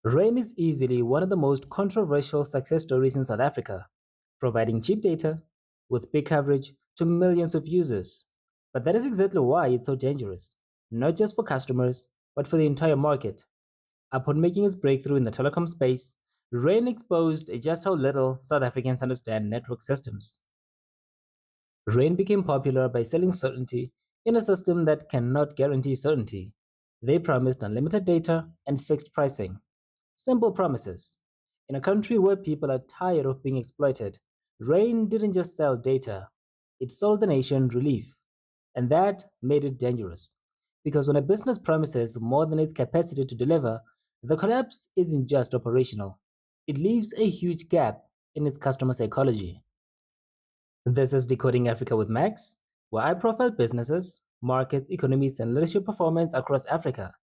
Rain is easily one of the most controversial success stories in South Africa, providing cheap data with big coverage to millions of users. But that is exactly why it's so dangerous, not just for customers, but for the entire market. Upon making its breakthrough in the telecom space, Rain exposed just how little South Africans understand network systems. Rain became popular by selling certainty in a system that cannot guarantee certainty. They promised unlimited data and fixed pricing. Simple promises. In a country where people are tired of being exploited, Rain didn't just sell data, it sold the nation relief. And that made it dangerous. Because when a business promises more than its capacity to deliver, the collapse isn't just operational, it leaves a huge gap in its customer psychology. This is Decoding Africa with Max, where I profile businesses, markets, economies, and leadership performance across Africa.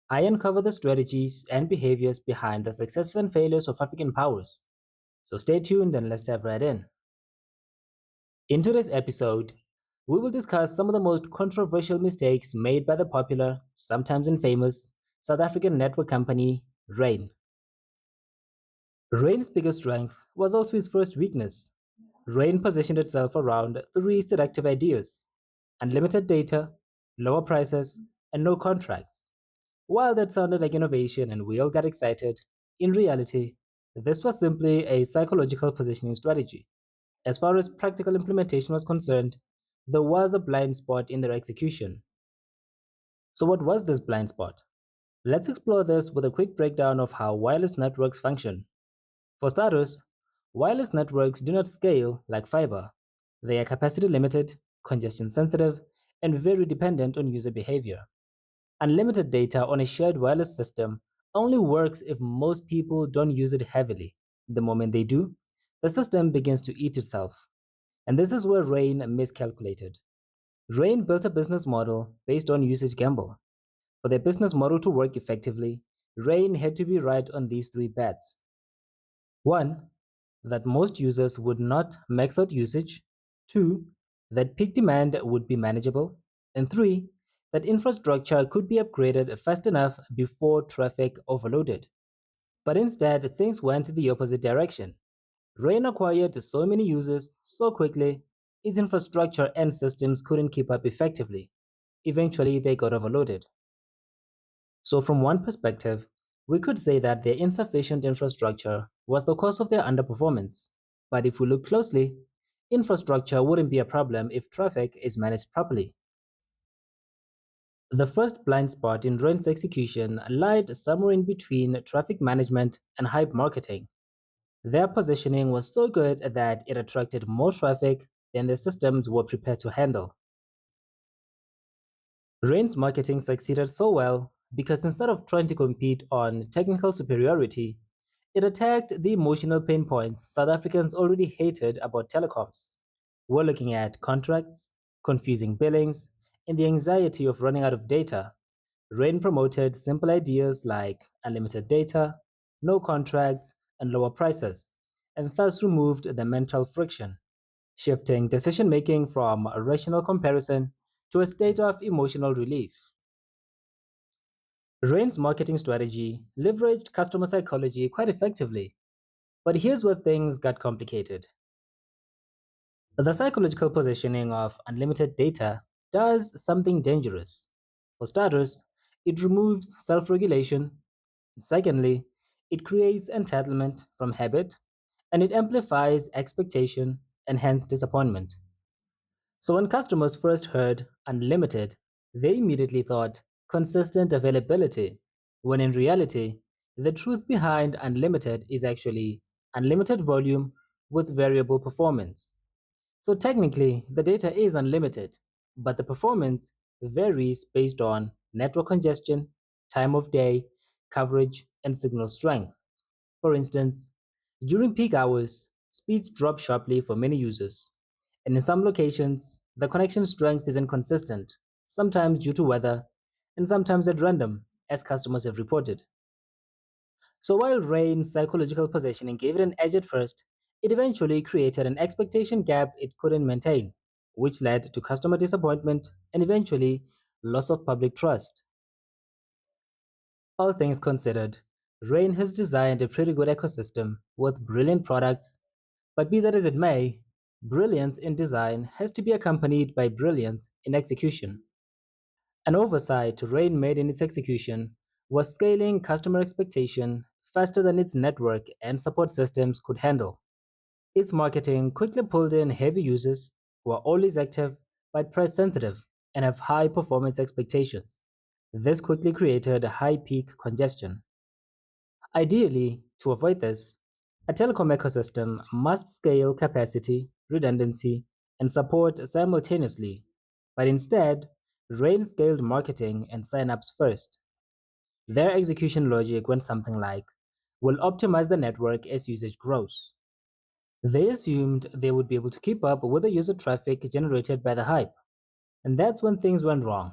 I uncover the strategies and behaviors behind the successes and failures of African powers. So stay tuned and let's dive right in. In today's episode, we will discuss some of the most controversial mistakes made by the popular, sometimes infamous, South African network company, Rain. Rain's biggest strength was also its first weakness. Rain positioned itself around three seductive ideas: unlimited data, lower prices, and no contracts. While that sounded like innovation and we all got excited, in reality, this was simply a psychological positioning strategy. As far as practical implementation was concerned, there was a blind spot in their execution. So, what was this blind spot? Let's explore this with a quick breakdown of how wireless networks function. For starters, wireless networks do not scale like fiber. They are capacity limited, congestion sensitive, and very dependent on user behavior. Unlimited data on a shared wireless system only works if most people don't use it heavily. The moment they do, the system begins to eat itself. And this is where Rain miscalculated. Rain built a business model based on usage gamble. For their business model to work effectively, Rain had to be right on these three bets. One, that most users would not max out usage. Two, that peak demand would be manageable. And three, that infrastructure could be upgraded fast enough before traffic overloaded. But instead, things went the opposite direction. Rain acquired so many users so quickly, its infrastructure and systems couldn't keep up effectively. Eventually, they got overloaded. So, from one perspective, we could say that their insufficient infrastructure was the cause of their underperformance. But if we look closely, infrastructure wouldn't be a problem if traffic is managed properly. The first blind spot in Rain's execution lied somewhere in between traffic management and hype marketing. Their positioning was so good that it attracted more traffic than their systems were prepared to handle. Rain's marketing succeeded so well because instead of trying to compete on technical superiority, it attacked the emotional pain points South Africans already hated about telecoms. We're looking at contracts, confusing billings, and the anxiety of running out of data. Rain promoted simple ideas like unlimited data, no contracts, and lower prices, and thus removed the mental friction, shifting decision making from a rational comparison to a state of emotional relief. Rain's marketing strategy leveraged customer psychology quite effectively, but here's where things got complicated. The psychological positioning of unlimited data does something dangerous. For starters, it removes self regulation. Secondly, it creates entitlement from habit, and it amplifies expectation and hence disappointment. So when customers first heard unlimited, they immediately thought consistent availability, when in reality, the truth behind unlimited is actually unlimited volume with variable performance. So technically, the data is unlimited, but the performance varies based on network congestion, time of day, coverage, and signal strength. For instance, during peak hours, speeds drop sharply for many users, and in some locations, the connection strength is inconsistent, sometimes due to weather, and sometimes at random, as customers have reported. So while Rain's psychological positioning gave it an edge at first, it eventually created an expectation gap it couldn't maintain, which led to customer disappointment and eventually loss of public trust. All things considered, Rain has designed a pretty good ecosystem with brilliant products, but be that as it may, brilliance in design has to be accompanied by brilliance in execution. An oversight Rain made in its execution was scaling customer expectation faster than its network and support systems could handle. Its marketing quickly pulled in heavy users who are always active but price sensitive and have high performance expectations. This quickly created a high peak congestion. Ideally, to avoid this, a telecom ecosystem must scale capacity, redundancy, and support simultaneously, but instead, Rain scaled marketing and signups first. Their execution logic went something like, we'll optimize the network as usage grows. They assumed they would be able to keep up with the user traffic generated by the hype, and that's when things went wrong.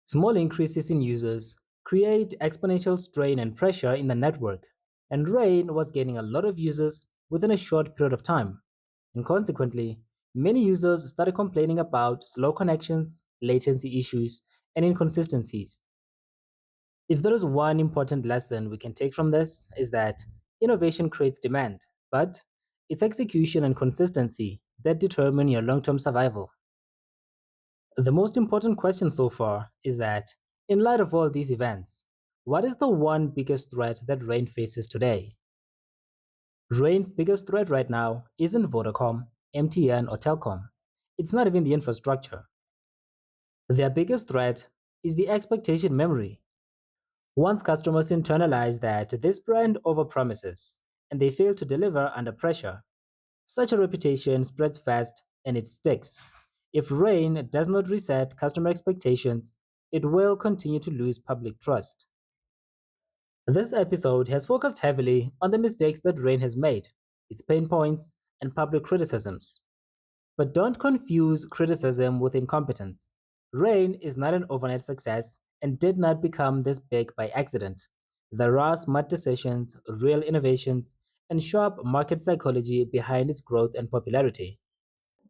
Small increases in users create exponential strain and pressure in the network, and Rain was gaining a lot of users within a short period of time. And consequently, many users started complaining about slow connections, latency issues, and inconsistencies. If there is one important lesson we can take from this is that innovation creates demand, but it's execution and consistency that determine your long-term survival. The most important question so far is that, in light of all these events, what is the one biggest threat that Rain faces today? Rain's biggest threat right now isn't Vodacom, MTN, or Telcom. It's not even the infrastructure. Their biggest threat is the expectation memory. Once customers internalize that this brand overpromises and they fail to deliver under pressure, such a reputation spreads fast and it sticks. If Rain does not reset customer expectations, it will continue to lose public trust. This episode has focused heavily on the mistakes that Rain has made, its pain points, and public criticisms. But don't confuse criticism with incompetence. Rain is not an overnight success and did not become this big by accident. There are smart decisions, real innovations, and sharp market psychology behind its growth and popularity.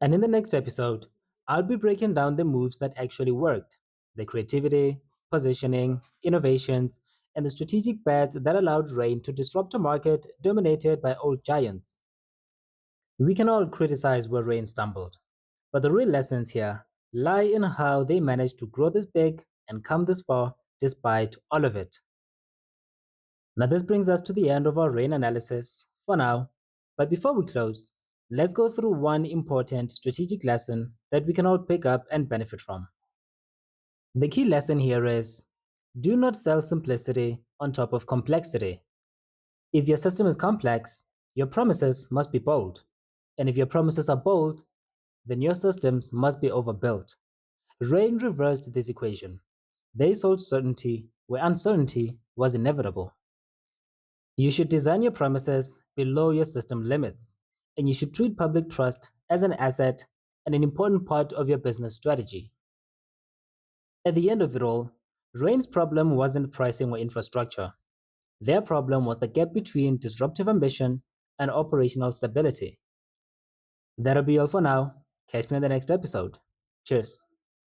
And in the next episode, I'll be breaking down the moves that actually worked, the creativity, positioning, innovations, and the strategic bets that allowed Rain to disrupt a market dominated by old giants. We can all criticize where Rain stumbled, but the real lessons here lie in how they managed to grow this big and come this far despite all of it. Now, this brings us to the end of our Rain analysis for now, but before we close, let's go through one important strategic lesson that we can all pick up and benefit from. The key lesson here is do not sell simplicity on top of complexity. If your system is complex, your promises must be bold. And if your promises are bold, then your systems must be overbuilt. Rain reversed this equation. They sold certainty where uncertainty was inevitable. You should design your promises below your system limits, and you should treat public trust as an asset and an important part of your business strategy. At the end of it all, Rain's problem wasn't pricing or infrastructure. Their problem was the gap between disruptive ambition and operational stability. That'll be all for now. Catch me in the next episode. Cheers.